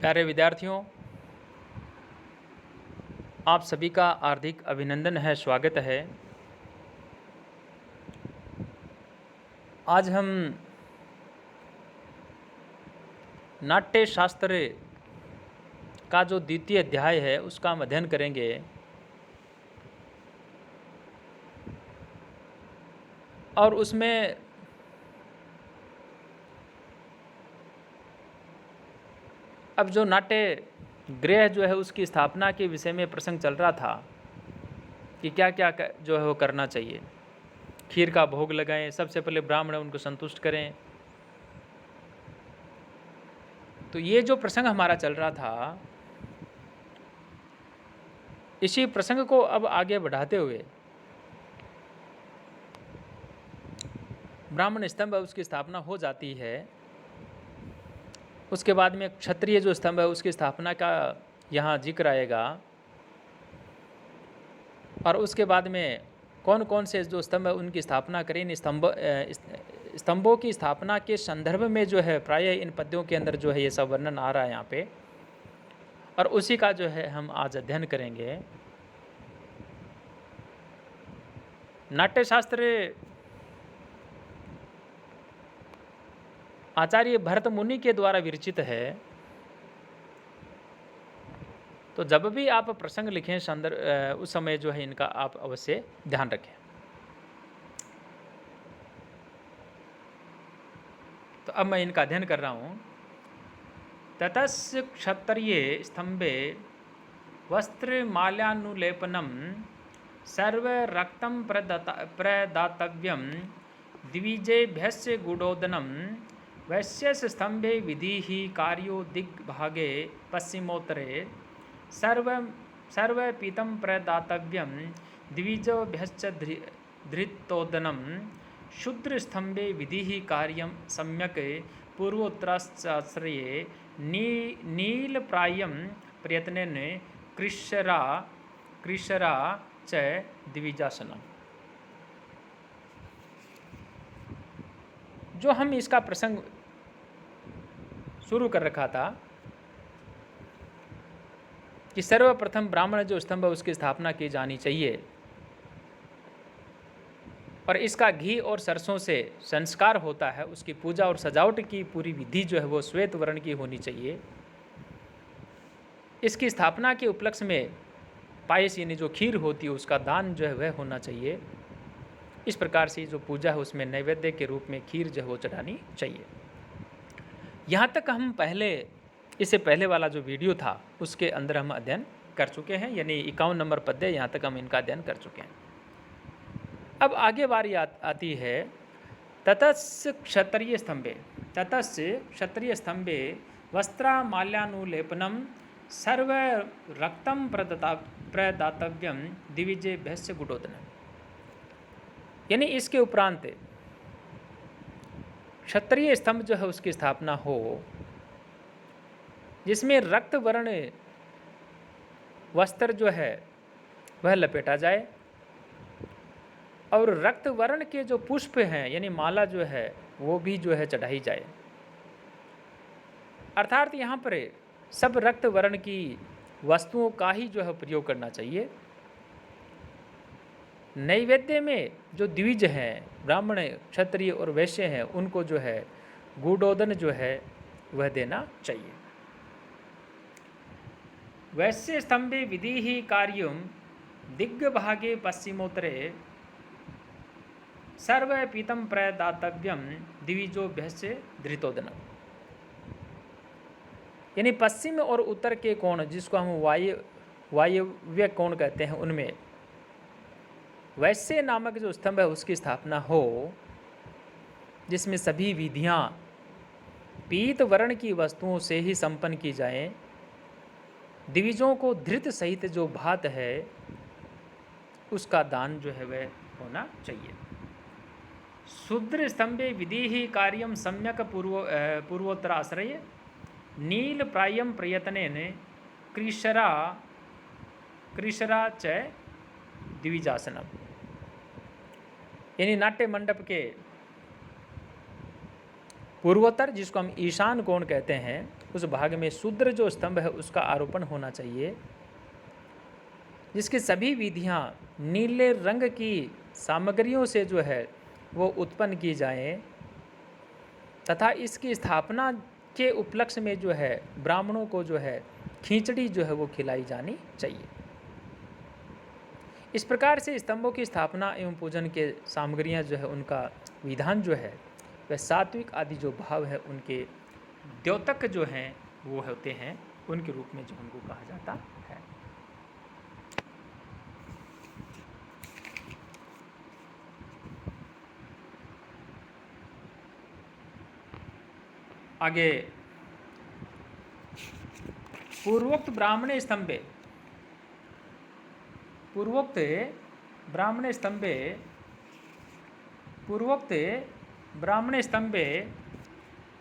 प्यारे विद्यार्थियों, आप सभी का हार्दिक अभिनंदन है, स्वागत है। आज हम नाट्य शास्त्र का जो द्वितीय अध्याय है उसका हम अध्ययन करेंगे। और उसमें अब जो नाट्य गृह जो है उसकी स्थापना के विषय में प्रसंग चल रहा था कि क्या क्या जो है वो करना चाहिए। खीर का भोग लगाएं, सबसे पहले ब्राह्मण उनको संतुष्ट करें। तो ये जो प्रसंग हमारा चल रहा था, इसी प्रसंग को अब आगे बढ़ाते हुए ब्राह्मण स्तंभ उसकी स्थापना हो जाती है। उसके बाद में क्षत्रिय जो स्तंभ है उसकी स्थापना का यहाँ जिक्र आएगा। और उसके बाद में कौन कौन से जो स्तंभ है उनकी स्थापना करें। इन स्तंभों की स्थापना के संदर्भ में जो है प्रायः इन पद्यों के अंदर जो है ये सब वर्णन आ रहा है यहाँ पे, और उसी का जो है हम आज अध्ययन करेंगे। नाट्यशास्त्र आचार्य भरत मुनि के द्वारा विरचित है। तो जब भी आप प्रसंग लिखें उस समय जो है इनका आप अवश्य ध्यान रखें। तो अब मैं इनका अध्ययन कर रहा हूँ। ततस्य क्षत्रिये स्तंभे वस्त्रमाल्यानुलेपनम सर्वरक्तं प्रदातव्यं द्विजेभ्यस्य गुडोदनं वैश्यस्य स्तंभे विधिः कार्यो दिग्भागे पश्चिमोत्तरे सर्वपीतं प्रदातव्यं द्विजेभ्यश्च धृतोदनं शूद्रस्तंभे विधिः कार्यं सम्यक् पूर्वोत्तराश्रये नीलप्रायं प्रयत्नेन कृशरा च द्विजासनम। जो हम इसका प्रसंग शुरू कर रखा था कि सर्वप्रथम ब्राह्मण जो स्तंभ है उसकी स्थापना की जानी चाहिए, और इसका घी और सरसों से संस्कार होता है। उसकी पूजा और सजावट की पूरी विधि जो है वो श्वेत वर्ण की होनी चाहिए। इसकी स्थापना के उपलक्ष्य में पायस यानी जो खीर होती है उसका दान जो है वह होना चाहिए। इस प्रकार से जो पूजा है उसमें नैवेद्य के रूप में खीर जो है वो चढ़ानी चाहिए। यहाँ तक हम इससे पहले वाला जो वीडियो था उसके अंदर हम अध्ययन कर चुके हैं, यानी 51 नंबर पद्य यहाँ तक हम इनका अध्ययन कर चुके हैं। अब आगे बारी आती है ततस्य क्षत्रिय स्तंभे वस्त्रमाल्यानुलेपनम सर्वरक्तं प्रदातव्यं द्विजेभ्यश्च गुडोदनम। यानी इसके उपरांत क्षत्रिय स्तंभ जो है उसकी स्थापना हो, जिसमें रक्त वर्ण वस्त्र जो है वह लपेटा जाए, और रक्त वर्ण के जो पुष्प हैं यानी माला जो है वो भी जो है चढ़ाई जाए। अर्थात यहाँ पर सब रक्त वर्ण की वस्तुओं का ही जो है प्रयोग करना चाहिए। नैवेद्य में जो द्विज हैं, ब्राह्मण, क्षत्रिय और वैश्य हैं, उनको जो है गुडोदन जो है वह देना चाहिए। वैश्य स्तंभे विधि ही कार्यम दिग्भागे पश्चिमोत्तरे सर्वपीतं प्रदातव्यं द्विजोभ्यश्च धृतोदनम। यानी पश्चिम और उत्तर के कोण, जिसको हम वायव्य कोण कहते हैं, उनमें वैश्य नामक जो स्तंभ है उसकी स्थापना हो, जिसमें सभी विधियां पीत वर्ण की वस्तुओं से ही संपन्न की जाएं। द्विजों को धृत सहित जो भात है उसका दान जो है वह होना चाहिए। शूद्र स्तंभे विधि ही कार्यम सम्यक पूर्वोत्तराश्रय नील प्रायम प्रयत्नेन कृशरा च द्विजासनम। यानी नाट्य मंडप के पूर्वोत्तर, जिसको हम ईशान कोण कहते हैं, उस भाग में शूद्र जो स्तंभ है उसका आरोपण होना चाहिए, जिसकी सभी विधियां नीले रंग की सामग्रियों से जो है वो उत्पन्न की जाएं, तथा इसकी स्थापना के उपलक्ष्य में जो है ब्राह्मणों को जो है खिचड़ी जो है वो खिलाई जानी चाहिए। इस प्रकार से स्तंभों की स्थापना एवं पूजन के सामग्रियां जो है उनका विधान जो है वह सात्विक आदि जो भाव है उनके द्योतक जो हैं वो होते हैं, उनके रूप में जो उनको कहा जाता है। आगे पूर्वोक्त ब्राह्मणे स्तंभे, पूर्वोक्त ब्राह्मणे स्तंभे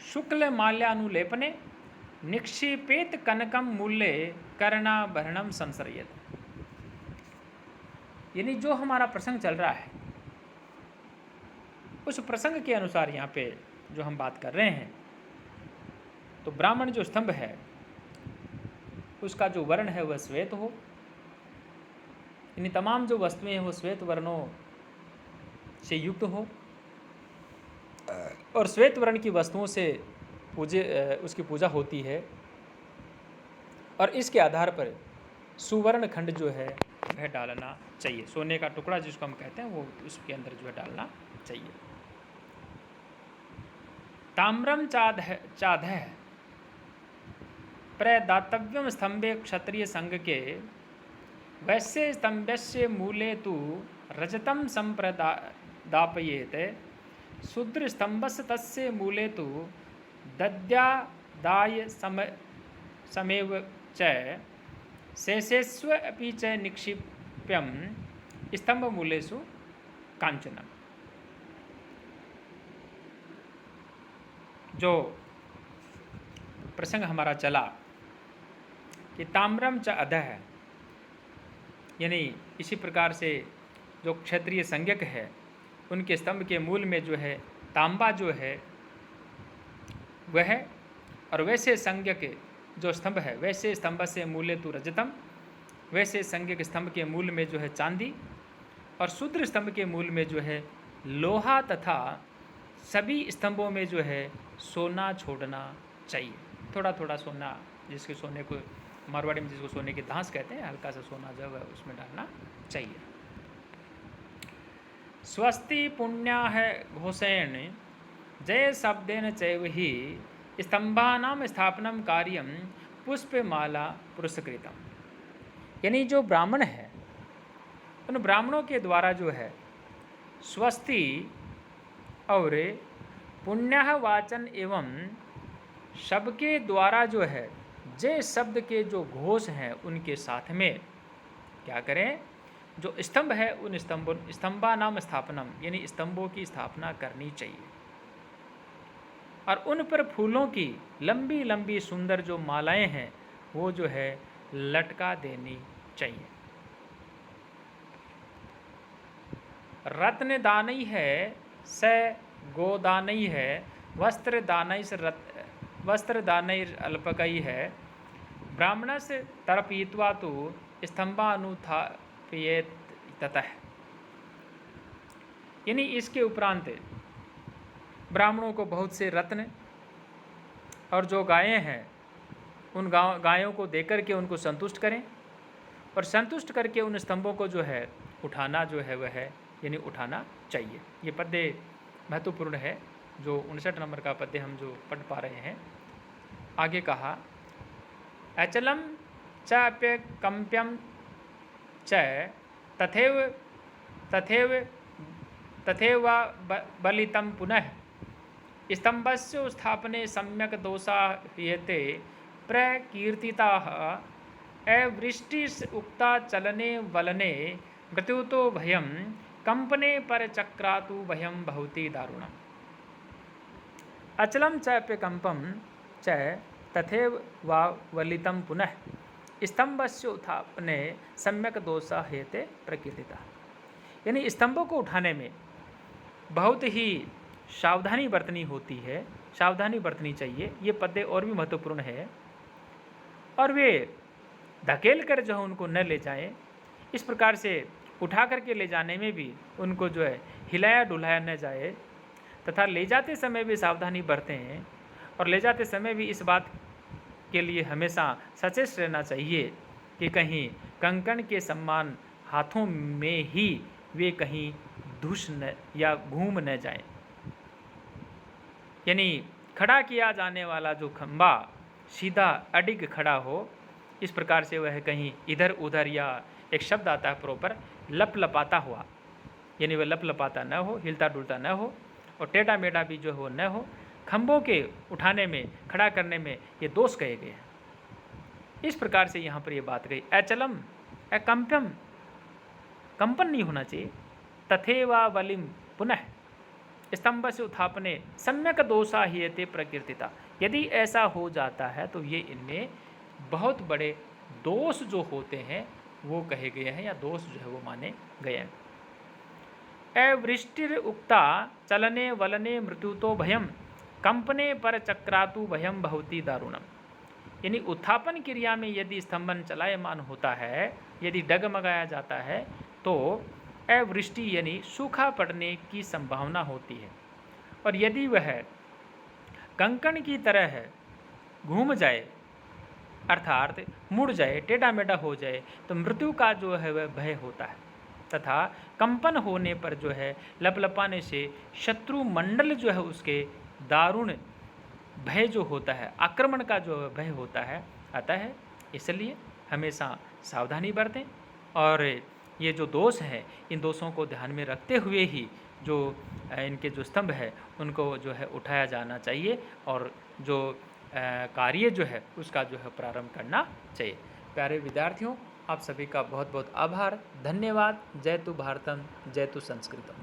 शुक्ल माल्यानुलेपने निक्षिपेत कनकम मूल्य कर्णाभरणम संसर्यत। यानी जो हमारा प्रसंग चल रहा है उस प्रसंग के अनुसार यहाँ पे जो हम बात कर रहे हैं, तो ब्राह्मण जो स्तंभ है उसका जो वर्ण है वह श्वेत हो, यानी तमाम जो वस्तुएं हैं वो श्वेत वर्णों से युक्त हो, और श्वेत वर्ण की वस्तुओं से उसकी पूजा होती है, और इसके आधार पर सुवर्ण खंड जो है वह डालना चाहिए। सोने का टुकड़ा जिसको हम कहते हैं वो उसके अंदर जो है डालना चाहिए। ताम्रम चाधः प्रदातव्यम स्तंभे क्षत्रिय संघ के वैश्य स्तंभस्य मूले तु रजतम संप्रदापयेत शूद्र स्तंभस्य तस्य मूले तु दद्यादाय समेव च शेषेष्व अपि च निक्षिप्यम स्तंभ मूलेषु कांचनम। जो प्रसंग हमारा चला कि ताम्रम च अधः, यानी इसी प्रकार से जो क्षत्रिय संज्ञक है उनके स्तंभ के मूल में जो है तांबा जो है वह, और वैसे संज्ञक जो स्तंभ है वैसे स्तंभ से मूले तु रजतम, वैसे संज्ञक स्तंभ के मूल में जो है चांदी, और शूद्र स्तंभ के मूल में जो है लोहा, तथा सभी स्तंभों में जो है सोना छोड़ना चाहिए। थोड़ा थोड़ा सोना, जिसके सोने को मारवाड़ी में जिसको सोने के धांस कहते हैं, हल्का सा सोना जो है उसमें डालना चाहिए। स्वस्ति पुण्या है घोषेण जय शब्देन चैव ही स्तंभानाम स्थापनम कार्यम पुष्पमाला पुरस्कृतम। यानी जो ब्राह्मण है उन ब्राह्मणों के द्वारा जो है स्वस्ति और पुण्य वाचन एवं सबके द्वारा जो है जय शब्द के जो घोष हैं उनके साथ में क्या करें, जो स्तंभ है उन स्तंभा नाम स्थापनम, यानी स्तंभों की स्थापना करनी चाहिए, और उन पर फूलों की लंबी लंबी सुंदर जो मालाएं हैं वो जो है लटका देनी चाहिए। रत्न दानई है स गोदानई है वस्त्र दानई से वस्त्र दानई अल्पकई है ब्राह्मणस्य तर्पयित्वा तो स्तंभानुत्थापयेत ततः। यानी इसके उपरांत ब्राह्मणों को बहुत से रत्न और जो गायें हैं उन गायों को देकर के उनको संतुष्ट करें, और संतुष्ट करके उन स्तंभों को जो है उठाना जो है वह है, यानी उठाना चाहिए। ये पद्य महत्वपूर्ण है, जो 59 नंबर का पद्य हम जो पढ़ पा रहे हैं। आगे कहा अचलम च अप्यकम्प्यम च तथैव तथैव तथैव बलितं पुनः स्तंभस्य स्थापने सम्यक दोषा ह्रियते प्रकीर्तिताः अवृष्टि उक्ता चलने वलने मृत्युतो भयं कंपने पर चक्रातु भयं भवति दारुणम्। अचलम च अप्यकम्पम च तथैव वा वलितं पुनः स्तंभस्य उत्थापने सम्यक दोषा हेते प्रकीर्तिता। यानी स्तंभों को उठाने में बहुत ही सावधानी बरतनी होती है, सावधानी बरतनी चाहिए। ये पद्य और भी महत्वपूर्ण है। और वे धकेल कर जो है उनको न ले जाएं, इस प्रकार से उठा करके ले जाने में भी उनको जो है हिलाया डुलाया न जाए, तथा ले जाते समय भी सावधानी बरतें। और ले जाते समय भी इस बात के लिए हमेशा सचेत रहना चाहिए कि कहीं कंकण के सम्मान हाथों में ही वे कहीं धुस न या घूम न जाएं। यानी खड़ा किया जाने वाला जो खंबा सीधा अडिग खड़ा हो, इस प्रकार से वह कहीं इधर उधर, या एक शब्द आता है प्रॉपर, लपलपाता हुआ, यानी वह लपलपाता न हो, हिलता डुलता न हो, और टेढ़ा मेढ़ा भी जो हो न हो। खंभों के उठाने में, खड़ा करने में ये दोष कहे गए हैं। इस प्रकार से यहाँ पर ये बात गई। अचलम अकंपम, कंपन नहीं होना चाहिए। तथेवा वलिम पुनः स्तंभ से उत्थापने सम्यक दोषा हीयते प्रकीर्तिता। यदि ऐसा हो जाता है तो ये इनमें बहुत बड़े दोष जो होते हैं वो कहे गए हैं, या दोष जो है वो माने गए हैं। अवृष्टिर उक्ता चलने वलने मृत्यु तो भयम कंपने पर चक्रातु भयम भवती दारुणम। यानी उत्थापन क्रिया में यदि स्तंभन चलायमान होता है, यदि डगमगाया जाता है, तो अवृष्टि यानी सूखा पड़ने की संभावना होती है। और यदि वह कंकण की तरह घूम जाए, अर्थात मुड़ जाए, टेढ़ा मेढ़ा हो जाए, तो मृत्यु का जो है वह भय होता है। तथा कंपन होने पर जो है, लपलपाने से शत्रु मंडल जो है उसके दारुण भय जो होता है, आक्रमण का जो भय होता है आता है। इसलिए हमेशा सावधानी बरतें, और ये जो दोष हैं इन दोषों को ध्यान में रखते हुए ही जो इनके जो स्तंभ है उनको जो है उठाया जाना चाहिए, और जो कार्य जो है उसका जो है प्रारंभ करना चाहिए। प्यारे विद्यार्थियों, आप सभी का बहुत बहुत आभार, धन्यवाद। जय तु भारतम, जय तु संस्कृतम।